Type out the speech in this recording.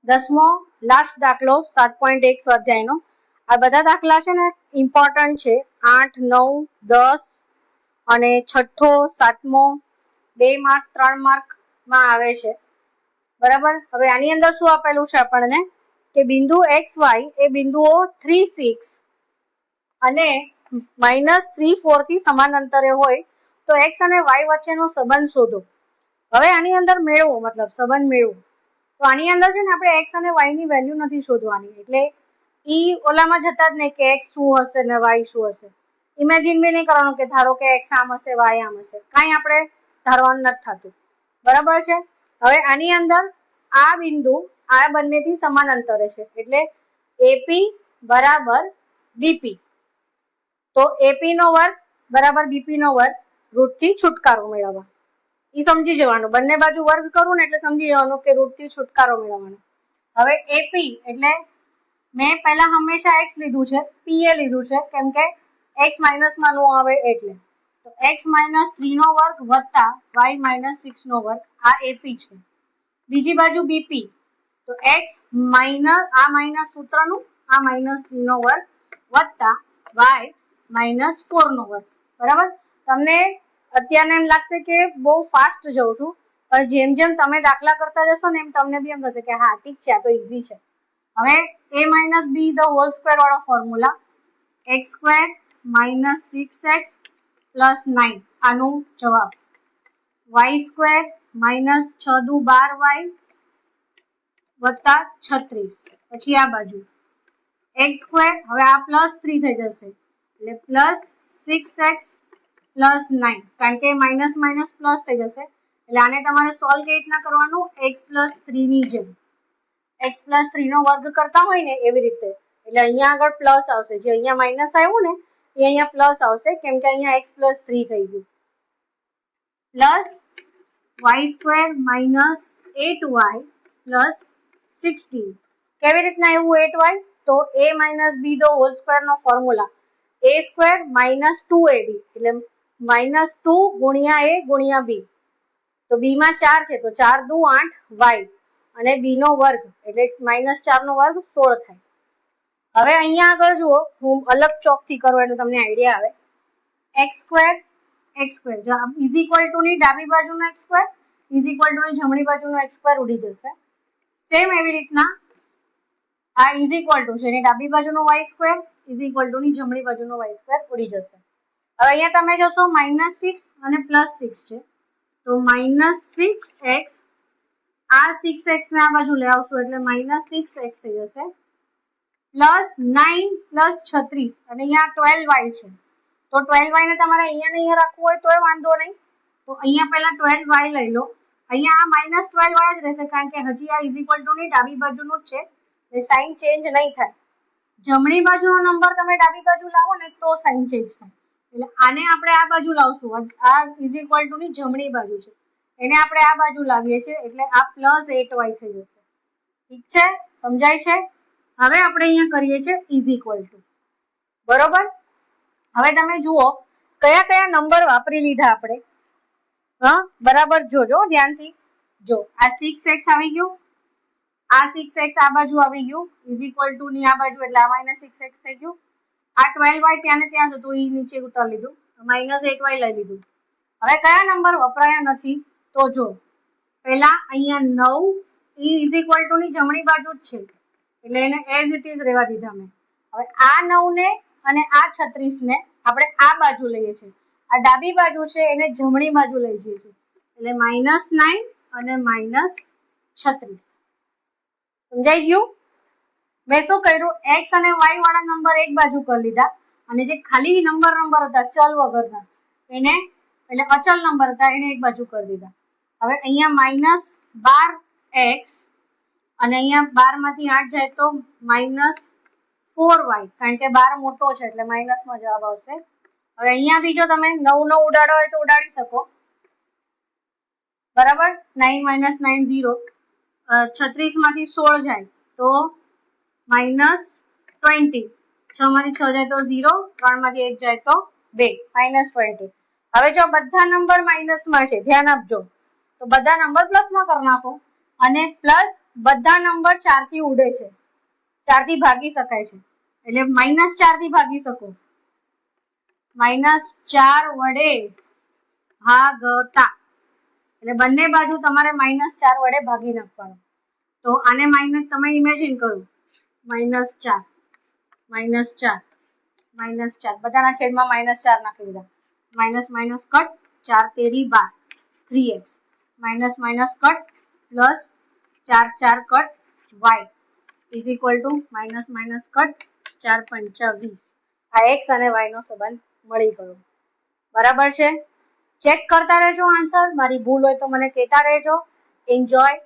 10મો last દાખલો 7.1 સ્વાધ્યાયનો. આ બધા દાખલા છે ને ઇમ્પોર્ટન્ટ છે. 8, 9, 10 અને છઠ્ઠો, 7મો 2 માર્ક 3 માર્ક માં આવે છે. બરાબર. હવે આની અંદર શું આપેલું છે આપણને કે બિંદુ XY એ બિંદુઓ 3, 6 અને -3, 4 થી સમાન અંતરે હોય તો x અને y વચ્ચેનો સંબંધ શોધો. હવે આની અંદર મેળવો, મતલબ સંબંધ મેળવો. તો આની અંદર છે ને આપણે x અને y ની વેલ્યુ નથી શોધવાની, એટલે ઓલામાં જતા જ નહીં કે x શું હશે ને y શું હશે. ઇમેજિન બી નહીં કરવાનું કે ધારો કે x આમ હશે y આમ હશે, કાંઈ આપણે ધારવાનું નથી થતું. બરાબર છે. હવે આની અંદર આ બિંદુ આ બંનેથી સમાન અંતરે છે, એટલે AP બરાબર BP. તો AP નો વર્ગ બરાબર BP નો વર્ગ, રૂટ થી છુટકારો મેળવવા. એ સમજી જવાનું, બંને બાજુ વર્ગ કરું ને એટલે સમજી જવાનું કે રૂટ થી છુટકારો મેળવવાનો. હવે AP એટલે મેં પહેલા હંમેશા x લીધું છે, PA લીધું છે, કેમ કે x માઇનસમાં નો આવે એટલે. તો x -3 નો વર્ગ વત્તા y -6 નો વર્ગ, આ AP છે. બીજી બાજુ BP, તો x આ માઇનસ સૂત્રનું, આ -3 નો વર્ગ વત્તા y -4 નો વર્ગ. બરાબર. તમને અત્યારને એમ લાગશે કે બહુ ફાસ્ટ જઉં છું, પણ જેમ જેમ તમે દાખલા કરતા જશો ને એમ તમને બી એમ થશે કે હા ઠીક છે, આ તો ઈઝી છે. હવે a - b the whole square વાળો ફોર્મ્યુલા, x² - 6x + 9 આનું જવાબ, y² -6 દુ 12y વત્તા 36. પછી આ બાજુ x², હવે આ +3 થઈ જશે એટલે +6x + 9, કારણ કે માઇનસ માઇનસ પ્લસ થઈ જશે એટલે આને તમારે સોલ્વ કેવી રીતના કરવાનું, x + 3 ની જેમ. x + 3 નો વર્ગ કરતા હોય ને એવી રીતે, એટલે અહીંયા આગળ પ્લસ આવશે, જે અહીંયા માઇનસ આવ્યું ને એ અહીંયા પ્લસ આવશે, કેમ કે અહીંયા x + 3 થઈ ગયું. y² - 8y + 16. કેવી રીતના એવું 8y, તો a - b the whole square નો ફોર્મ્યુલા, a² - 2ab એટલે -2 ગુણ્યા a ગુણ્યા b. તો b માં 4 છે તો 4 દુ 8y અને b નો વર્ગ એટલે -4 નો વર્ગ 16 થાય. હવે અહીંયા આગળ જુઓ, હું અલગ ચોકથી કરું એટલે તમને આઈડિયા આવે. x² ની ડાબી બાજુનો x² ની જમણી બાજુનો x² ઉડી જશે. સેમ એવી રીતના આ છે એની ડાબી બાજુનો y² ની જમણી બાજુનો y² ઉડી જશે. હવે અહીંયા તમે જોશો -6 અને +6 છે, તો -6x, આ 6x ને આ બાજુ લઈ આવશું એટલે -6x થઈ જશે, +9 + 36 અને અહીંયા 12y છે, તો 12y ને તમારે અહીંયા ને અહીંયા રાખવું હોય તોય વાંધો નહીં. તો અહીંયા પહેલા 12y લઈ લો, અહીંયા આ -12y જ રહેશે, કારણ કે હજી આ ની ડાબી બાજુનું જ છે, એટલે સાઇન ચેન્જ નહીં થાય. જમણી બાજુનો નંબર તમે ડાબી બાજુ લાવો ને તો સાઇન ચેન્જ થાય, એટલે આને આપણે આ બાજુ લાવશું, આ ની જમણી બાજુ છે, એને આપણે આ બાજુ લાવીએ છીએ એટલે આ +8y થઈ જશે. ઠીક છે, સમજાય છે. હવે આપણે અહીંયા કરીએ છીએ બરોબર. હવે તમે જુઓ કયા કયા નંબર વાપરી લીધા આપણે. હા બરાબર, જોજો ધ્યાનથી. જો આ 6x આવી ગયું, આ 6x આ બાજુ આવી ગયું, ની આ બાજુ એટલે આ -6x થઈ ગયું. આ 12y ત્યાં ને ત્યાં જતું, એ નીચે ઉતારી લીધું, -8y લઈ લીધું. હવે કયા નંબર વપરાયા નથી, તો જો પહેલા અહીંયા 9 ની જમણી બાજુ જ છે એટલે એને એઝ ઇટ ઇઝ રહેવા દીધા મેં. હવે આ 9 ને અને આ 36 ને આપણે આ બાજુ લઈએ છીએ, આ ડાબી બાજુ છે એને જમણી બાજુ લઈ જઈએ છીએ એટલે -9 અને -36. સમજાઈ ગયું. મેં શું કર્યું, x અને y વાળા નંબર એક બાજુ કરી લીધા અને જે ખાલી નંબર હતા ચલ વગરના એને, એટલે અચલ નંબર હતા એને એક બાજુ કરી દીધા. હવે અહીંયા -12x અને અહીંયા 12 માંથી 8 જાય તો -4y, કારણ કે 12 મોટો છે એટલે માઇનસમાં જવાબ આવશે. હવે અહીંયા બી જો તમે 9 ઉડાડો હોય તો ઉડાડી શકો, બરાબર. 9 - 9 0, 36 માંથી 16 જાય તો -20, 6 માંથી 6 જાય તો 0, 3 માંથી 1 જાય તો 2, -20. હવે જો બધા નંબર માઇનસમાં છે, ધ્યાન આપજો, તો બધા નંબર પ્લસમાં કરી નાખો અને પ્લસ બધા નંબર 4 થી ઉડે છે, 4 થી ભાગી શકાય છે, એટલે -4 થી ભાગી શકો. -4 વડે ભાગતા, એટલે બંને બાજુ તમારે -4 વડે ભાગી નાખવાનું. તો આને માઇનસ તમે ઇમેજિન કરો, -4 -4 બધાના છેદમાં -4 નાખી દીધા. માઇનસ માઇનસ કટ, 4 તેરી 12, 3x minus cut plus 4 4 cut y is equal to minus cut 4 પંચા 20. આ x અને y નો સંબંધ મળી ગયો. બરાબર છે? ચેક કરતા રહેજો આન્સર. મારી ભૂલ હોય તો મને કહેતા રહેજો. એન્જોય.